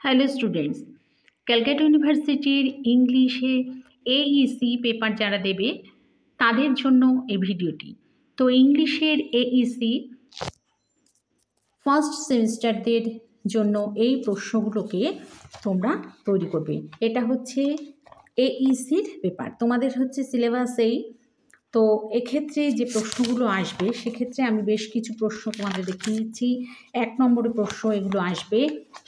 Hello students, Calcutta ইউনিভার্সিটির ইংলিশে এইইসি paper যারা দেবে তাদের জন্য এই ভিডিওটি। তো ইংলিশের এইইসি ফার্স্ট সেমিস্টারদের জন্য এই প্রশ্নগুলোকে তোমরা তৈরি করবে। এটা হচ্ছে এইইসির পেপার, তোমাদের হচ্ছে সিলেবাসেই। তো এক্ষেত্রে যে প্রশ্নগুলো আসবে সেক্ষেত্রে আমি বেশ কিছু প্রশ্ন তোমাদের দেখিয়ে নিচ্ছি। 1 নম্বরের প্রশ্ন এগুলো আসবে,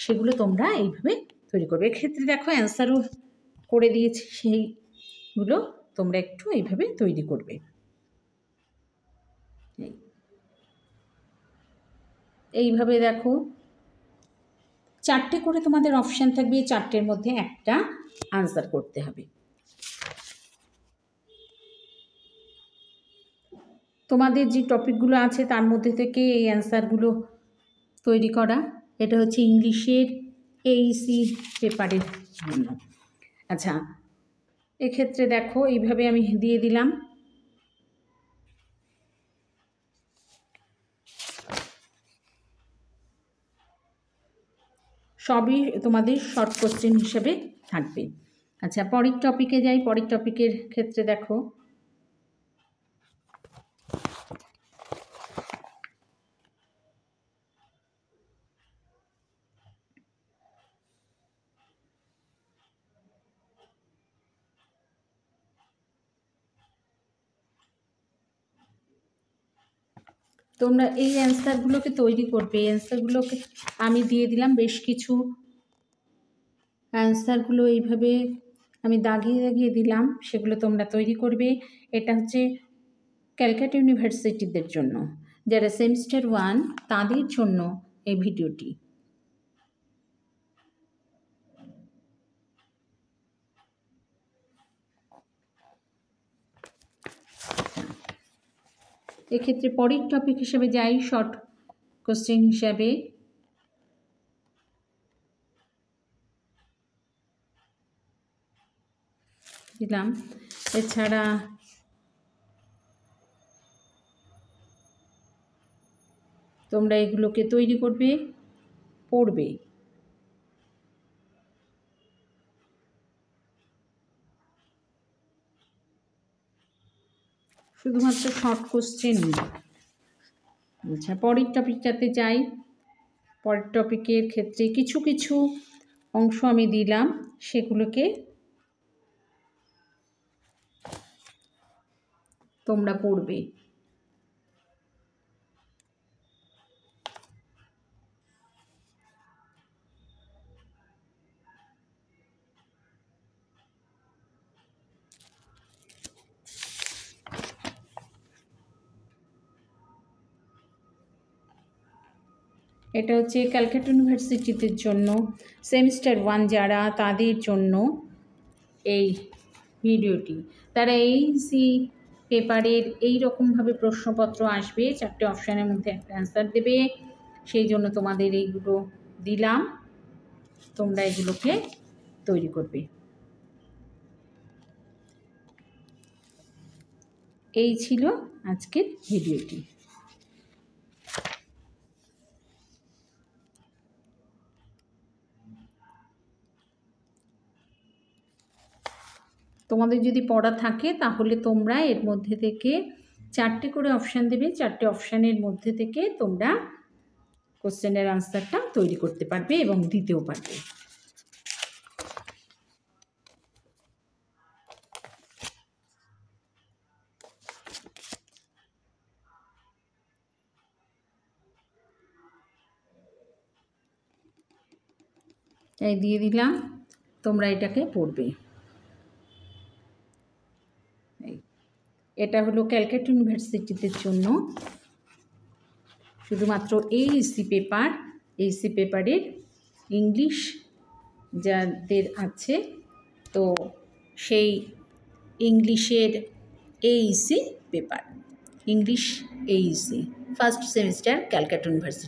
সেগুলো তোমরা এইভাবে তৈরি করবে। এক্ষেত্রে দেখো অ্যান্সারও করে দিয়েছি, সেইগুলো তোমরা একটু এইভাবে তৈরি করবে। এইভাবে দেখো 4টে করে তোমাদের অপশান থাকবে, 4টের মধ্যে একটা আনসার করতে হবে। তোমাদের যে টপিকগুলো আছে তার মধ্যে থেকে এই অ্যান্সারগুলো তৈরি করা। এটা হচ্ছে ইংলিশের এইইসি পেপারের জন্য। আচ্ছা, এক্ষেত্রে দেখো এইভাবে আমি দিয়ে দিলাম। সবই তোমাদের শর্ট কোশ্চেন হিসেবে থাকবে। আচ্ছা, পরের টপিকে যাই। পরের টপিকের ক্ষেত্রে দেখো তোমরা এই অ্যান্সারগুলোকে তৈরি করবে। এই অ্যান্সারগুলোকে আমি দিয়ে দিলাম বেশ কিছু অ্যান্সারগুলো এইভাবে আমি দাগিয়ে দাগিয়ে দিলাম, সেগুলো তোমরা তৈরি করবে। এটা হচ্ছে ক্যালকাটা ইউনিভার্সিটিদের জন্য, যারা সেমিস্টার 1 তাদের জন্য এই ভিডিওটি। এক্ষেত্রে পরের টপিক হিসেবে যাই, শর্ট কোশ্চেন হিসাবে। দিলাম। এছাড়া তোমরা এগুলোকে তৈরি করবে, পড়বে। শুধুমাত্র শর্ট কোশ্চেন। আচ্ছা, পরের টপিকটাতে যাই। পরের টপিকের ক্ষেত্রে কিছু কিছু অংশ আমি দিলাম, সেগুলোকে তোমরা পড়বে। এটা হচ্ছে ক্যালকাটা ইউনিভার্সিটিদের জন্য, সেমিস্টার 1 যারা তাদের জন্য এই ভিডিওটি। তারা এইইসি পেপারের এই রকমভাবে প্রশ্নপত্র আসবে, 4টে অপশানের মধ্যে একটা অ্যান্সার দেবে। সেই জন্য তোমাদের এইগুলো দিলাম, তোমরা এগুলোকে তৈরি করবে। এই ছিল আজকের ভিডিওটি। তোমাদের যদি পড়া থাকে তাহলে তোমরা এর মধ্যে থেকে 4টে করে অপশান দেবে, 4টে অপশানের মধ্যে থেকে তোমরা কোশ্চেনের আনসারটা তৈরি করতে পারবে এবং দিতেও পারবে। তাই দিয়ে দিলাম, তোমরা এটাকে পড়বে। এটা হলো ক্যালকাটা ইউনিভার্সিটিদের জন্য শুধুমাত্র এইইসি পেপার। এইইসি পেপারের ইংলিশ যাদের আছে, তো সেই ইংলিশের AEC paper, English AEC first semester Calcutta university.